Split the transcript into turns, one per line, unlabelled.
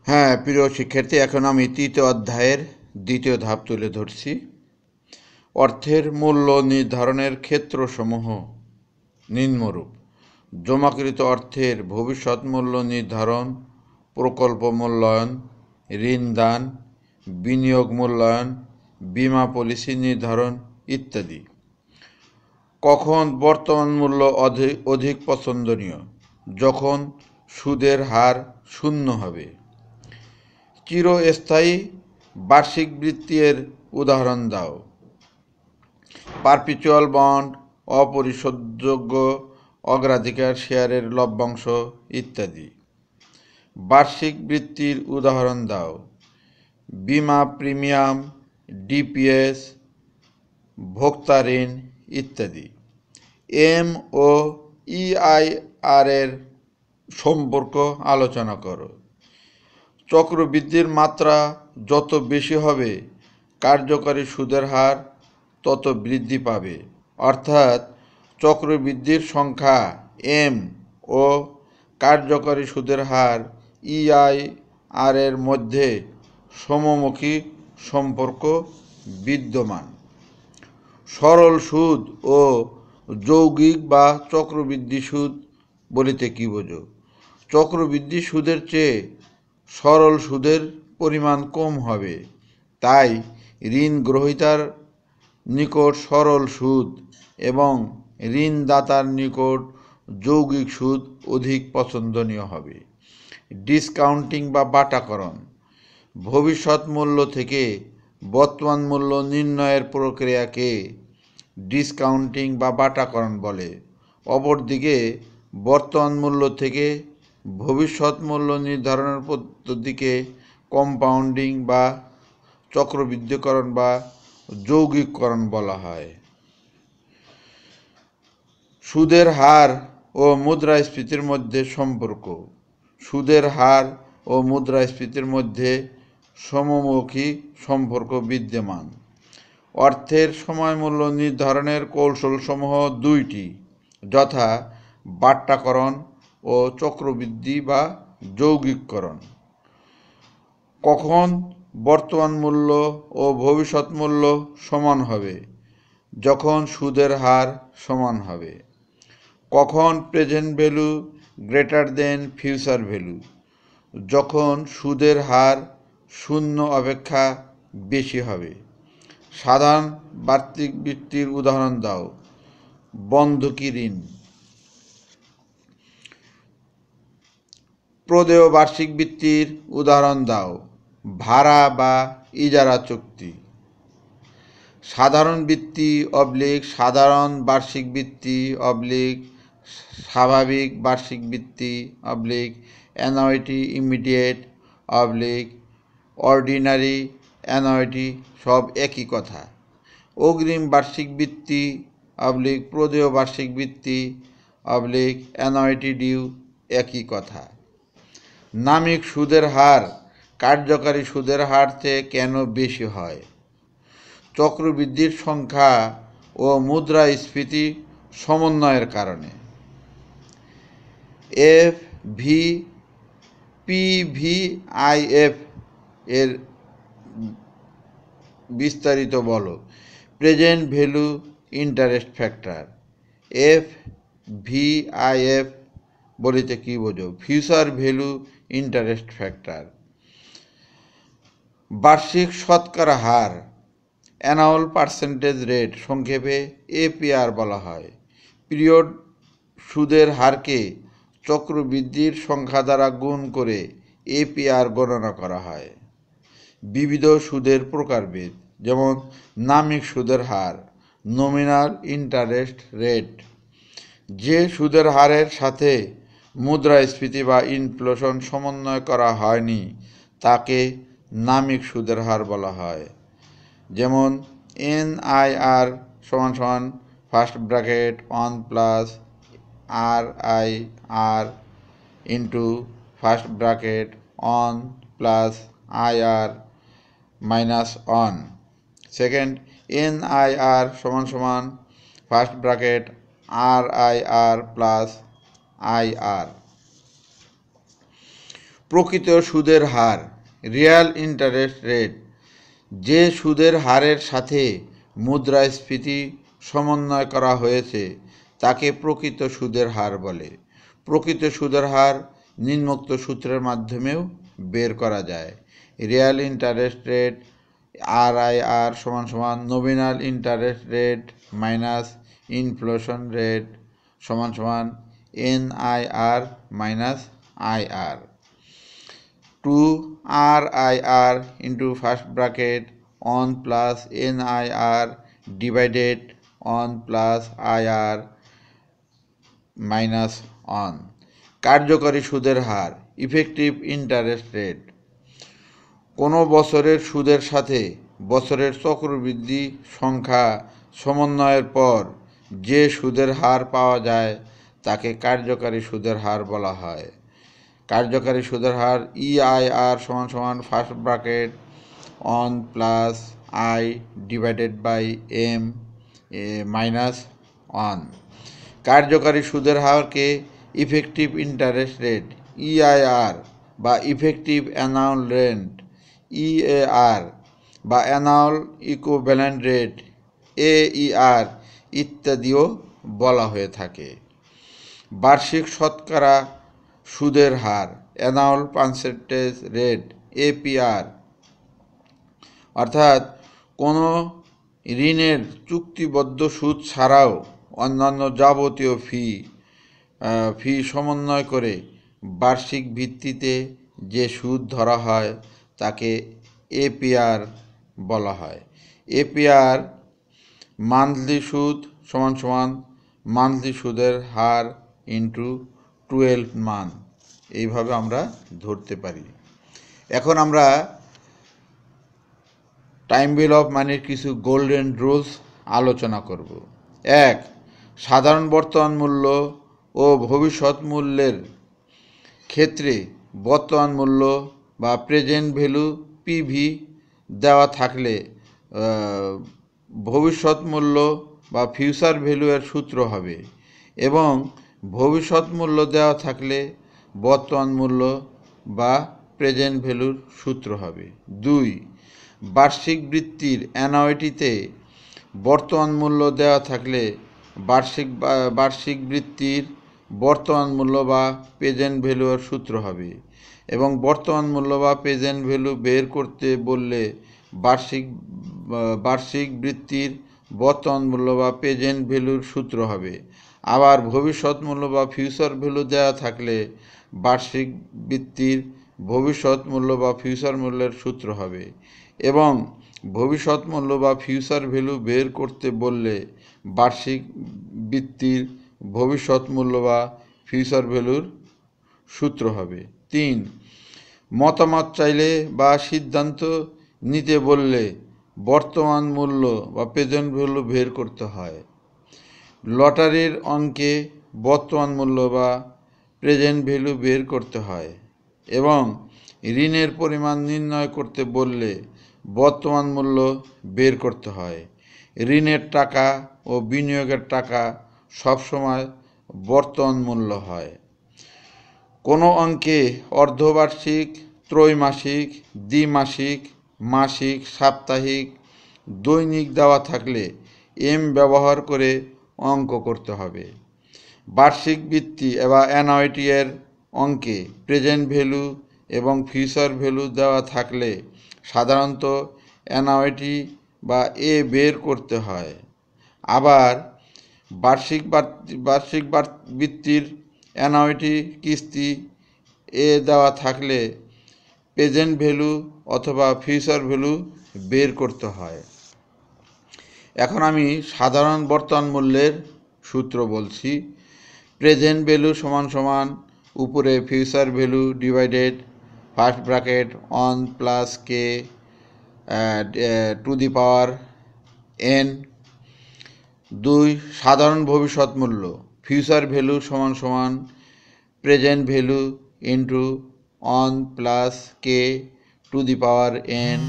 হ্যাঁ, প্রিয় শিক্ষার্থী, এখন আমি তৃতীয় অধ্যায়ের দ্বিতীয় ধাপ তুলে ধরছি। অর্থের মূল্য নির্ধারণের ক্ষেত্রসমূহ নিম্নরূপ: জমাকৃত অর্থের ভবিষ্যৎ মূল্য নির্ধারণ, প্রকল্প মূল্যায়ন, ঋণ দান, বিনিয়োগ মূল্যায়ন, বীমা পলিসি নির্ধারণ ইত্যাদি। কখন বর্তমান মূল্য অধিক পছন্দনীয়? যখন সুদের হার শূন্য হবে। চিরস্থায়ী বার্ষিক বৃত্তির উদাহরণ দাও। পারপিচুয়াল বন্ড, অপরিশোধযোগ্য অগ্রাধিকার শেয়ারের লভ্যাংশ ইত্যাদি। বার্ষিক বৃত্তির উদাহরণ দাও। বীমা প্রিমিয়াম, ডিপিএস, ভোক্তা ঋণ ইত্যাদি। এম ও ইআইআর এর সম্পর্ক আলোচনা করো। চক্রবৃদ্ধির মাত্রা যত বেশি হবে, কার্যকরী সুদের হার তত বৃদ্ধি পাবে। অর্থাৎ চক্রবৃদ্ধির সংখ্যা এম ও কার্যকরী সুদের হার ইআইআর এর মধ্যে সমমুখী সম্পর্ক বিদ্যমান। সরল সুদ ও যৌগিক বা চক্রবৃদ্ধি সুদ বলিতে কি বোঝো? চক্রবৃদ্ধি সুদের চেয়ে সরল সুদের পরিমাণ কম হবে, তাই ঋণ গ্রহীতার নিকট সরল সুদ এবং ঋণদাতার নিকট যৌগিক সুদ অধিক পছন্দনীয় হবে। ডিসকাউন্টিং বা বাটাকরণ: ভবিষ্যৎ মূল্য থেকে বর্তমান মূল্য নির্ণয়ের প্রক্রিয়াকে ডিসকাউন্টিং বা বাটাকরণ বলে। অপরদিকে বর্তমান মূল্য থেকে ভবিষ্যৎ মূল্য নির্ধারণের পদ্ধতিকে কম্পাউন্ডিং বা চক্রবৃদ্ধিকরণ বা যৌগিককরণ বলা হয়। সুদের হার ও মুদ্রাস্ফীতির মধ্যে সম্পর্ক: সুদের হার ও মুদ্রাস্ফীতির মধ্যে সমমুখী সম্পর্ক বিদ্যমান। অর্থের সময় মূল্য নির্ধারণের কৌশলসমূহ দুইটি, যথা বাট্টাকরণ ও চক্রবৃদ্ধি বা যৌগিককরণ। কখন বর্তমান মূল্য ও ভবিষ্যৎ মূল্য সমান হবে? যখন সুদের হার সমান হবে। কখন present value greater than future value? যখন সুদের হার শূন্য অপেক্ষা বেশি হবে। সাধারণ বার্ষিক বৃত্তির উদাহরণ দাও। বন্ধকি ঋণ। প্রদেয় বার্ষিক বৃত্তির উদাহরণ দাও। ভাড়া বা ইজারা চুক্তি। সাধারণ বৃত্তি সাধারণ বার্ষিক বৃত্তি স্বাভাবিক বার্ষিক বৃত্তি অ্যানুইটি ইমিডিয়েট অর্ডিনারি অ্যানুইটি সব একই কথা। অগ্রিম বার্ষিক বৃত্তি প্রদেয় বার্ষিক বৃত্তি অ্যানুইটি ডিউ একই কথা। নামিক সুদের হার কার্যকারী সুদের হার চেয়ে কেন বেশি হয়? চক্রবৃদ্ধির সংখ্যা ও মুদ্রাস্ফীতি সমন্বয়ের কারণে। পিভিআইএফ এর বিস্তারিত বলো। Present value interest factor. FVIF বলিতে কি বোঝো? Future value interest factor. বার্ষিক শতকরা হার অ্যানুয়াল পার্সেন্টেজ রেট, সংক্ষেপে এপিআর বলা হয়। পিরিয়ড সুদের হারকে চক্রবৃদ্ধির সংখ্যা দ্বারা গুণ করে এপিআর গণনা করা হয়। বিবিধ সুদের প্রকারভেদ, যেমন নামিক সুদের হার নমিনাল ইন্টারেস্ট রেট। যে সুদের হারের সাথে মুদ্রাস্ফীতি বা ইনফ্লেশন সমন্বয় করা হয়নি তাকে নামিক সুদের হার বলা হয়। যেমন NIR =(1 + RIR (1 + IR -1); second NIR =(1 + RIR + IR)। প্রকৃত সুদের হার রিয়াল ইন্টারেস্ট রেট, যে সুদের হারের সাথে মুদ্রাস্ফীতি সমন্বয় করা হয়েছে তাকে প্রকৃত সুদের হার বলে। প্রকৃত সুদের হার নিম্নোক্ত সূত্রের মাধ্যমেও বের করা যায়। রিয়াল ইন্টারেস্ট রেট RIR সমান nominal interest rate minus inflation rate সমান NIR minus IR। 2RIR into first bracket on plus NIR divided on plus IR minus on। কার্যকরী সুদের হার ইফেক্টিভ ইন্টারেস্ট রেট, কোনো বছরের সুদের সাথে বছরের চক্রবৃদ্ধি সংখ্যা সমন্বয়ের পর যে সুদের হার পাওয়া যায় তাকে কার্যকরী সুদের হার বলা হয়। কার্যকরী সুদের হার EIR সমান first bracket one plus I divided by M minus one. কার্যকরী সুদের হারকে ইফেক্টিভ ইন্টারেস্ট রেট EIR বা ইফেক্টিভ অ্যানুয়াল রেট EAR বা অ্যানুয়াল ইকুইভ্যালেন্ট রেট AER ইত্যাদিও বলা হয়ে থাকে। বার্ষিক শতকরা সুদের হার অ্যানুয়াল পার্সেন্টেজ রেট APR, অর্থাৎ কোনো ঋণের চুক্তিবদ্ধ সুদ ছাড়াও অন্যান্য যাবতীয় ফি সমন্বয় করে বার্ষিক ভিত্তিতে যে সুদ ধরা হয় তাকে APR বলা হয়। APR মান্থলি সুদ সমান মান্থলি সুদের হার ইন্টু 12 মান্থ, এইভাবে আমরা ধরতে পারি। এখন আমরা টাইম বিল অফ মানির কিছু গোল্ডেন রুলস আলোচনা করব। 1. সাধারণ বর্তমান মূল্য ও ভবিষ্যৎ মূল্যের ক্ষেত্রে বর্তমান মূল্য বা প্রেজেন্ট ভ্যালু PV দেওয়া থাকলে ভবিষ্যৎ মূল্য বা ফিউচার ভ্যালু এর সূত্র হবে, এবং ভবিষ্যৎ মূল্য দেওয়া থাকলে বর্তমান মূল্য বা প্রেজেন্ট ভ্যালুর সূত্র হবে। 2. বার্ষিক বৃত্তির অ্যানুইটিতে বর্তমান মূল্য দেওয়া থাকলে বার্ষিক বৃত্তির বর্তমান মূল্য বা প্রেজেন্ট ভ্যালু এর সূত্র হবে, এবং বর্তমান মূল্য বা প্রেজেন্ট ভ্যালু বের করতে বললে বার্ষিক বৃত্তির বর্তমান মূল্য বা প্রেজেন্ট ভ্যালুর সূত্র হবে। আবার ভবিষ্যৎ মূল্য বা ফিউচার ভ্যালু দেওয়া থাকলে বার্ষিক বৃত্তির ভবিষ্যৎ মূল্য বা ফিউচার মূল্যের সূত্র হবে, এবং ভবিষ্যৎ মূল্য বা ফিউচার ভ্যালু বের করতে বললে বার্ষিক বৃত্তির ভবিষ্যৎ মূল্য বা ফিউচার ভ্যালুর সূত্র হবে। 3. মতামত চাইলে বা সিদ্ধান্ত নিতে বললে বর্তমান মূল্য বা প্রেজেন্ট ভ্যালু বের করতে হয়। লটারির অঙ্কে বর্তমান মূল্য বা প্রেজেন্ট ভ্যালু বের করতে হয়, এবং ঋণের পরিমাণ নির্ণয় করতে বললে বর্তমান মূল্য বের করতে হয়। ঋণের টাকা ও বিনিয়োগের টাকা সবসময় বর্তমান মূল্য হয়। কোনো অঙ্কে অর্ধবার্ষিক, ত্রৈমাসিক, দ্বিমাসিক, মাসিক, সাপ্তাহিক, দৈনিক দেওয়া থাকলে M ব্যবহার করে অঙ্ক করতে হবে। বার্ষিক বৃত্তি বা অ্যানুইটি এর অঙ্কে প্রেজেন্ট ভ্যালু এবং ফিউচার ভ্যালু দেওয়া থাকলে সাধারণত অ্যানুইটি বা A বের করতে হয়। আবার বার্ষিক বৃত্তির অ্যানুইটি কিস্তি A দেওয়া থাকলে প্রেজেন্ট ভ্যালু অথবা ফিউচার ভ্যালু বের করতে হয়। এখন আমি সাধারণ বর্তমান মূল্যের সূত্র বলছি। প্রেজেন্ট ভ্যালু সমান উপরে future value divided first bracket one plus K to the power N। 2. সাধারণ ভবিষ্যৎ মূল্য ফিউচার ভ্যালু সমান present value into on plus K to the power N